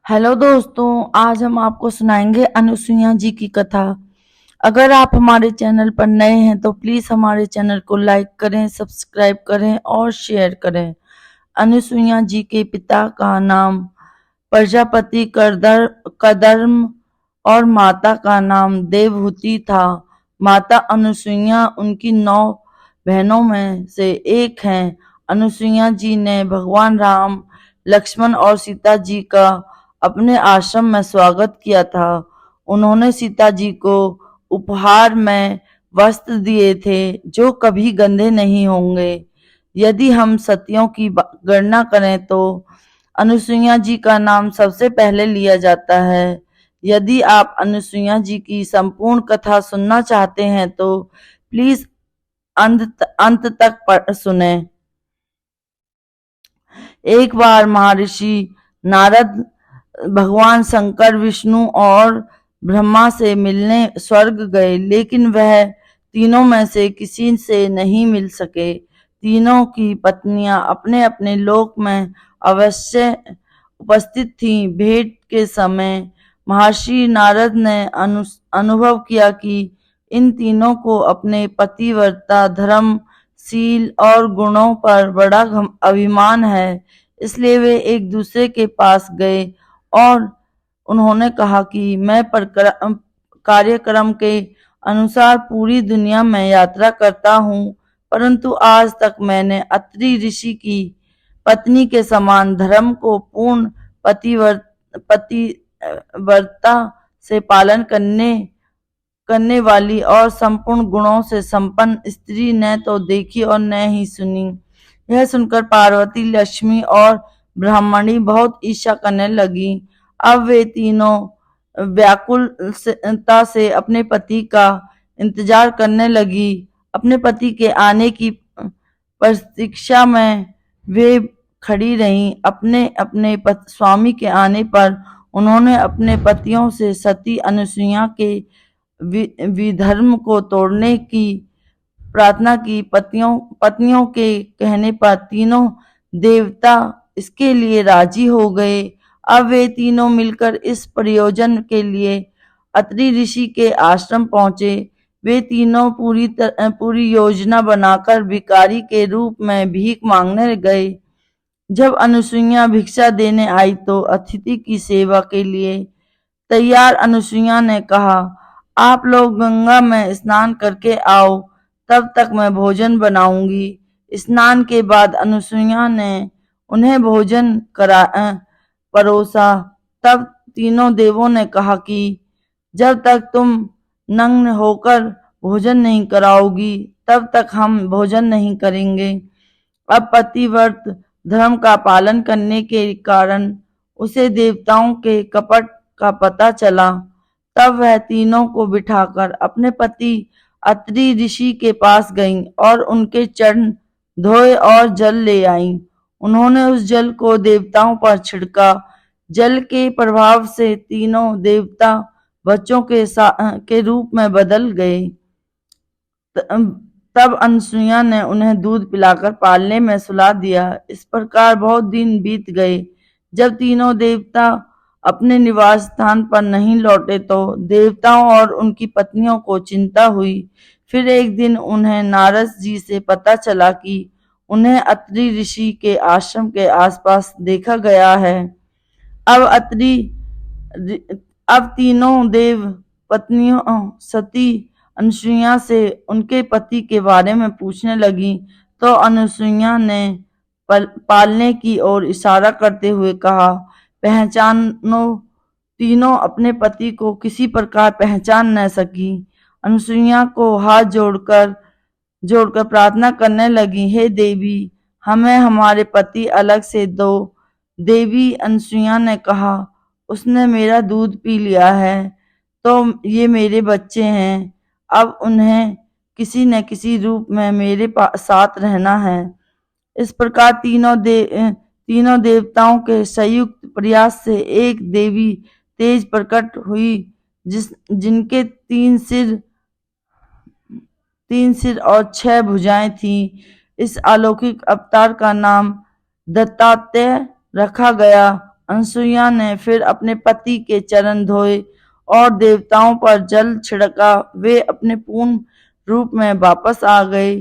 Hello दोस्तों, आज हम आपको सुनाएंगे अनुसुईया जी की कथा। अगर आप हमारे चैनल पर नए हैं तो प्लीज हमारे चैनल को लाइक करें, सब्सक्राइब करें और शेयर करें। अनुसुईया जी के पिता का नाम प्रजापति कदर्म और माता का नाम देवहूति था। माता अनुसुईया उनकी 9 बहनों में से एक हैं। अनुसुईया जी ने भगवान राम, लक्ष्मण और सीता जी का अपने आश्रम में स्वागत किया था। उन्होंने सीता जी को उपहार में वस्त्र दिए थे जो कभी गंदे नहीं होंगे। यदि हम सतियों की गणना करें तो अनुसुईया जी का नाम सबसे पहले लिया जाता है। यदि आप अनुसुईया जी की संपूर्ण कथा सुनना चाहते हैं तो प्लीज अंत तक सुने। एक बार महर्षि नारद भगवान शंकर, विष्णु और ब्रह्मा से मिलने स्वर्ग गए, लेकिन वह तीनों में से किसी से नहीं मिल सके। तीनों की पत्नियां अपने अपने लोक में अवश्य उपस्थित थीं। भेंट के समय महर्षि नारद ने अनुभव किया कि इन तीनों को अपने पतिव्रता, धर्म, शील और गुणों पर बड़ा अभिमान है। इसलिए वे एक दूसरे के पास गए और उन्होंने कहा कि मैं कार्यक्रम के अनुसार पूरी दुनिया में यात्रा करता हूँ, परंतु आज तक मैंने अत्रि ऋषि की पत्नी के समान धर्म को पूर्ण पतिव्रता से पालन करने वाली और संपूर्ण गुणों से संपन्न स्त्री न तो देखी और न ही सुनी। यह सुनकर पार्वती, लक्ष्मी और ब्राह्मणी बहुत ईर्ष्या करने लगी। अब वे तीनों व्याकुलता से अपने पति का इंतजार करने लगी। अपने पति के आने की प्रतीक्षा में वे खड़ी रहीं। अपने अपने स्वामी के आने पर उन्होंने अपने पतियों से सती अनुसुईया के विधर्म को तोड़ने की प्रार्थना की। पत्नियों के कहने पर तीनों देवता इसके लिए राजी हो गए। अब वे तीनों मिलकर इस प्रयोजन के लिए अत्रि ऋषि के आश्रम पहुंचे। वे तीनों पूरी योजना बनाकर भिखारी के रूप में भीख मांगने गए। जब अनुसुईया भिक्षा देने आई तो अतिथि की सेवा के लिए तैयार अनुसुईया ने कहा, आप लोग गंगा में स्नान करके आओ, तब तक मैं भोजन बनाऊंगी। स्नान के बाद अनुसुईया ने उन्हें भोजन परोसा। तब तीनों देवों ने कहा कि जब तक तुम नग्न होकर भोजन नहीं कराओगी तब तक हम भोजन नहीं करेंगे। अब पतिव्रत धर्म का पालन करने के कारण उसे देवताओं के कपट का पता चला। तब वह तीनों को बिठाकर अपने पति अत्रि ऋषि के पास गईं और उनके चरण धोए और जल ले आईं। उन्होंने उस जल को देवताओं पर छिड़का। जल के प्रभाव से तीनों देवता बच्चों के रूप में बदल गए। तब अनुसुईया ने उन्हें दूध पिलाकर पालने में सुला दिया। इस प्रकार बहुत दिन बीत गए। जब तीनों देवता अपने निवास स्थान पर नहीं लौटे तो देवताओं और उनकी पत्नियों को चिंता हुई। फिर एक दिन उन्हें नारद जी से पता चला कि उन्हें अत्रि ऋषि के आश्रम के आसपास देखा गया है। अब तीनों देव पत्नियों सती अनुसुईया से उनके पति के बारे में पूछने लगी तो अनुसुईया ने पालने की ओर इशारा करते हुए कहा, पहचानो। तीनों अपने पति को किसी प्रकार पहचान न सकी। अनुसुईया को हाथ जोड़कर प्रार्थना करने लगी, हे देवी, हमें हमारे पति अलग से दो। देवी अनुसुईया ने कहा, उसने मेरा दूध पी लिया है तो ये मेरे बच्चे हैं। अब उन्हें किसी न किसी रूप में मेरे साथ रहना है। इस प्रकार तीनों देवताओं के संयुक्त प्रयास से एक देवी तेज प्रकट हुई जिनके 3 सिर और 6 भुजाएं थीं। इस अलौकिक अवतार का नाम दत्तात्रेय रखा गया। अनसुईया ने फिर अपने पति के चरण धोए और देवताओं पर जल छिड़का। वे अपने पूर्ण रूप में वापस आ गए।